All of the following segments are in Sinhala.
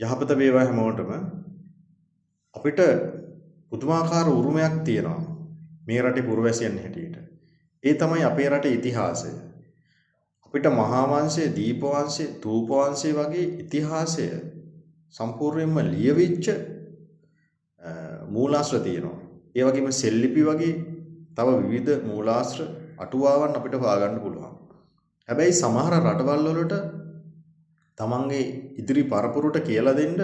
යහපත වේවා හැමෝටම. අපිට පුදුමාකාර උරුමයක් තියෙනවා මේ රටේ පුරවැසියන් හැටියට. ඒ තමයි අපේ රටේ ඉතිහාසය. අපිට මහා වංශය, දීප වංශය, තූප වංශය වගේ ඉතිහාසය සම්පූර්ණයෙන්ම ලියවිච්ච මූලාශ්‍ර තියෙනවා. ඒ වගේම සෙල්ලිපි වගේ තව විවිධ මූලාශ්‍ර අටුවාවන් අපිට හොයාගන්න පුළුවන්. හැබැයි සමහර රටවල් වලට තමන්ගේ ඉදිරි පරපුරට කියලා දෙන්න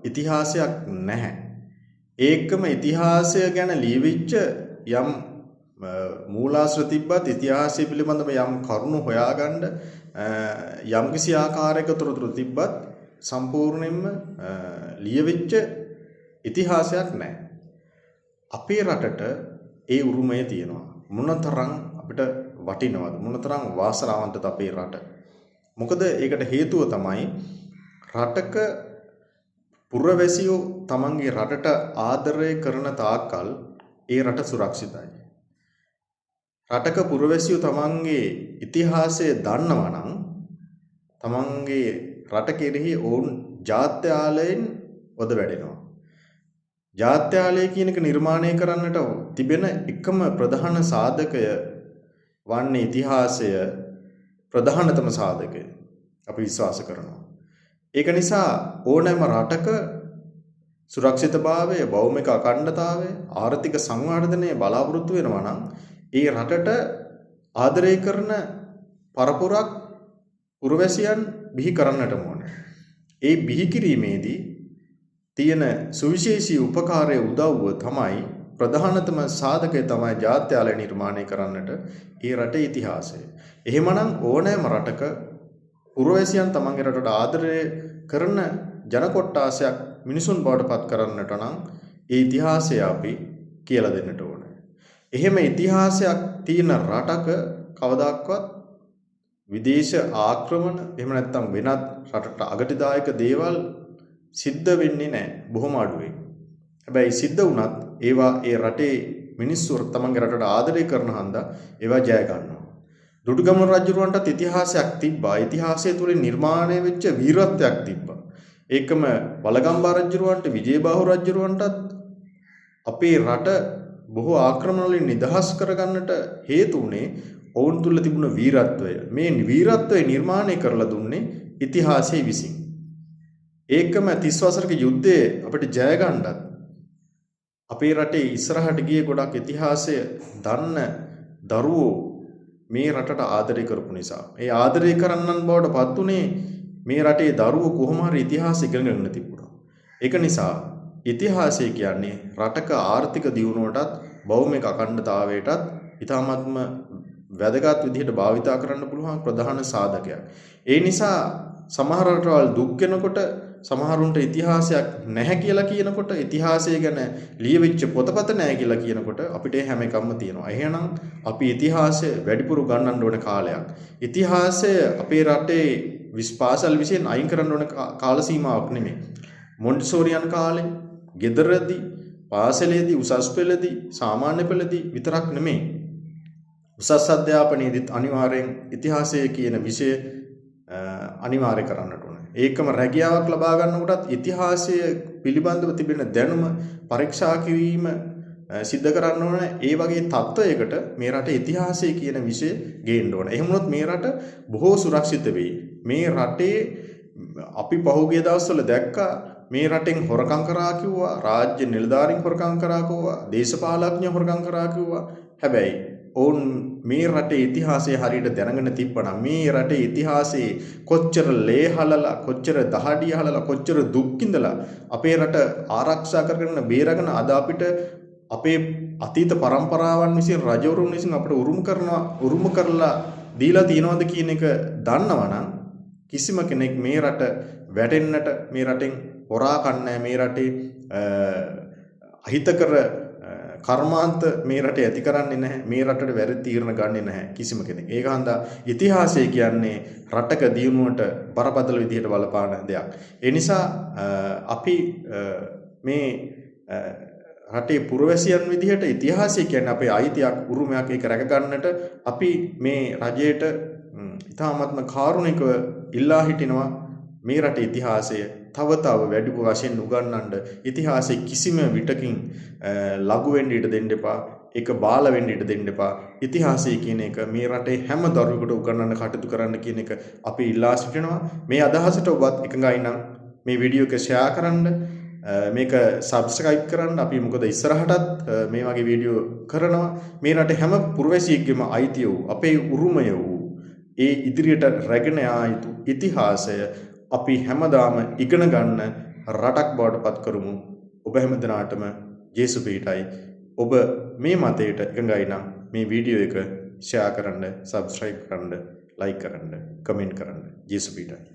ඉතිහාසයක් නැහැ. ඒකම ඉතිහාසය ගැන ලියවිච්ච යම් මූලාශ්‍ර තිබ්බත් ඉතිහාසය පිළිබඳව යම් කරුණු හොයාගන්න යම්කිසි ආකාරයක තොරතුරු තිබ්බත් සම්පූර්ණයෙන්ම ලියවිච්ච ඉතිහාසයක් නැහැ. අපේ රටට ඒ උරුමය තියෙනවා. මොනතරම් අපිට වටිනවද? මොනතරම් වාසනාවන්තද අපේ රට? මොකද ඒකට හේතුව තමයි රටක පුරවැසියෝ තමන්ගේ රටට ආදරය කරන තාක්කල් ඒ රට සුරක්ෂිතයි. රටක පුරවැසියෝ තමන්ගේ ඉතිහාසය දන්නවා නම් තමන්ගේ රට කෙරෙහි ඔවුන් ජාත්‍යාලයෙන් වද වැඩෙනවා. ජාත්‍යාලය කියන එක නිර්මාණය කරන්නට තිබෙන එකම ප්‍රධාන සාධකය වන්නේ ඉතිහාසය ප්‍රධානතම සාධකය අපි විශ්වාස කරනවා. ඒක නිසා ඕනෑම රටක සුරක්ෂිතභාවය, භෞමික අඛණ්ඩතාවය, ආර්ථික සංවර්ධනය බලාපොරොත්තු වෙනවා නම් ඒ රටට ආදරය කරන පරපුරක් පුරවැසියන් බිහි කරන්නට ඕනේ. ඒ බිහි කිරීමේදී තියෙන සුවිශේෂී උපකාරයේ උදව්ව තමයි ප්‍රධානතම සාධකය තමයි ජාත්‍යාලය නිර්මාණය කරන්නට ඒ රටේ ඉතිහාසය. එහෙමනම් ඕනෑම රටක පුරවැසියන් තමන්ගේ රටට ආදරය කරන ජන කොට්ටාසයක් මිනිසුන් බවට පත් කරන්නට නම් ඒ ඉතිහාසය අපි කියලා දෙන්නට ඕනේ. එහෙම ඉතිහාසයක් තියෙන රටක කවදාක්වත් විදේශ ආක්‍රමණ එහෙම නැත්නම් වෙනත් රටට අගතිදායක දේවල් සිද්ධ වෙන්නේ නැහැ. බොහොම අඩුවෙන්. හැබැයි සිද්ධ වුණත් ඒවා ඒ රටේ මිනිස්සු තමන්ගේ රටට ආදරය කරන හන්දා ඒවා ජය ගන්නවා. දුටුගැමුණු රජුරවන්ටත් ඉතිහාසයක් තිබ්බා. ඉතිහාසය තුලින් නිර්මාණය වෙච්ච වීරත්වයක් තිබ්බා. ඒකම වළගම්බා රජුරවන්ට, විජයබාහු රජුරවන්ටත් අපේ රට බොහෝ ආක්‍රමණ වලින් නිදහස් කරගන්නට හේතු වුණේ ඔවුන් තුල තිබුණ වීරත්වය. මේ වීරත්වය නිර්මාණය කරලා දුන්නේ ඉතිහාසයේ විසින්. ඒකම 30 වසරක යුද්ධයේ අපිට ජය ගන්නත් අපේ රටේ ඉස්සරහට ගියේ ගොඩක් ඉතිහාසය දන්න දරුවෝ මේ රටට ආදරය කරපු නිසා. ඒ ආදරය කරන්නන් බවට පත් උනේ මේ රටේ දරුවෝ කොහොම හරි ඉතිහාසය ඉගෙන ගන්න තිබුණා. ඒක නිසා ඉතිහාසය කියන්නේ රටක ආර්ථික දියුණුවටත් භෞමික අඛණ්ඩතාවයටත් ඉතාමත්ම වැදගත් විදිහට භාවිතා කරන්න පුළුවන් ප්‍රධාන සාධකයක්. ඒ නිසා සමහර රටවල් දුක් වෙනකොට සමහරුන්ට ඉතිහාසයක් නැහැ කියලා කියනකොට ඉතිහාසය ගැන ලියවිච්ච පොතපත නැහැ කියලා කියනකොට අපිට හැම එකක්ම තියෙනවා. එහෙනම් අපි ඉතිහාසය වැඩිපුර ගන්නන්න ඕන කාලයක්. ඉතිහාසය අපේ රටේ විශ්පාසල් විසින් අයින් කරන්න ඕන කාල සීමාවක් නෙමෙයි. මොන්ටිසෝරියන් කාලේ, ගෙදරදී, පාසලේදී, උසස් පෙළදී, සාමාන්‍ය පෙළදී විතරක් නෙමෙයි. උසස් අධ්‍යාපනයේදීත් අනිවාර්යෙන් ඉතිහාසය කියන විෂය අනිවාර්ය කරන්නට ඕනේ. ඒකම රැකියාවක් ලබා ගන්නකොටත් ඉතිහාසය පිළිබඳව තිබෙන දැනුම පරීක්ෂා කිරීම සිද්ධ කරන්න ඕනේ. ඒ වගේ තත්වයකට මේ රටේ ඉතිහාසය කියන විෂය ගේන්න ඕනේ. එහෙම වුණොත් මේ රට බොහෝ සුරක්ෂිත වෙයි. මේ රටේ අපි පහුගිය දවස්වල දැක්කා මේ රටෙන් හොරකම් කරා කිව්වා, රාජ්‍ය නිලධාරීන් හොරකම් කරා කිව්වා, දේශපාලඥයෝ හොරකම් කරා කිව්වා. හැබැයි ඔවුන් මේ රටේ ඉතිහාසය හරියට දැනගෙන තිබ්බනම් මේ රටේ ඉතිහාසයේ කොච්චර ලේ හලලා, කොච්චර දහඩිය හලලා, කොච්චර දුක් විඳලා අපේ රට ආරක්ෂා කරගෙන බේරගෙන අද අපිට අපේ අතීත પરම්පරාවන් විසින් රජවරුන් විසින් අපිට උරුම කරලා දීලා තියනවාද කියන එක දන්නවනම් කිසිම කෙනෙක් මේ රට වැටෙන්නට, මේ රටෙන් හොරා කන්නේ, මේ රටේ අහිතකර කර්මාන්ත මේ රටේ ඇති කරන්නේ නැහැ. මේ රටට වැරදි තීරණ ගන්නෙ නැහැ කිසිම කෙනෙක්. ඒක හන්දා ඉතිහාසය කියන්නේ රටක දියුණුවට බරපතල විදිහට බලපාන දෙයක්. ඒ නිසා අපි මේ රටේ පුරවැසියන් විදිහට ඉතිහාසය කියන්නේ අපේ අයිතියක්, උරුමයක්. ඒක රැක ගන්නට අපි මේ රජයට ඉතාමත්ම කාරුණිකව ඉල්ලා හිටිනවා මේ රටේ ඉතිහාසය තව වැඩිපුර වශයෙන් උගන්වන්න ඉතිහාසයේ කිසිම විටකින් ලඝු වෙන්න ඉඩ දෙන්න එපා. ඒක බාල වෙන්න ඉඩ දෙන්න එපා. ඉතිහාසය කියන එක මේ රටේ හැම දරුවෙකුට උගන්වන්න කටයුතු කරන්න කියන එක අපි ඉල්ලා සිටිනවා. මේ අදහසට ඔබත් එකඟයි නම් මේ වීඩියෝ එක ෂෙයා කරන්න, මේක සබ්ස්ක්‍රයිබ් කරන්න. අපි මොකද ඉස්සරහටත් මේ වගේ වීඩියෝ කරනවා. මේ රටේ හැම පුරවැසියෙක්ගේම අයිතිය වූ අපේ උරුමය වූ ඒ ඉදිරියට රැගෙන යා යුතු ඉතිහාසය අපි හැමදාම ඉගෙන ගන්න රටක් බවට පත් කරමු. ඔබ හැමදෙනාටම ජේසු පීඨයි. ඔබ මේ මතයට එකඟයි නම් මේ වීඩියෝ එක ෂෙයා කරන්න, සබ්ස්ක්‍රයිබ් කරන්න, ලයික් කරන්න, කමෙන්ට් කරන්න. ජේසු පීඨයි.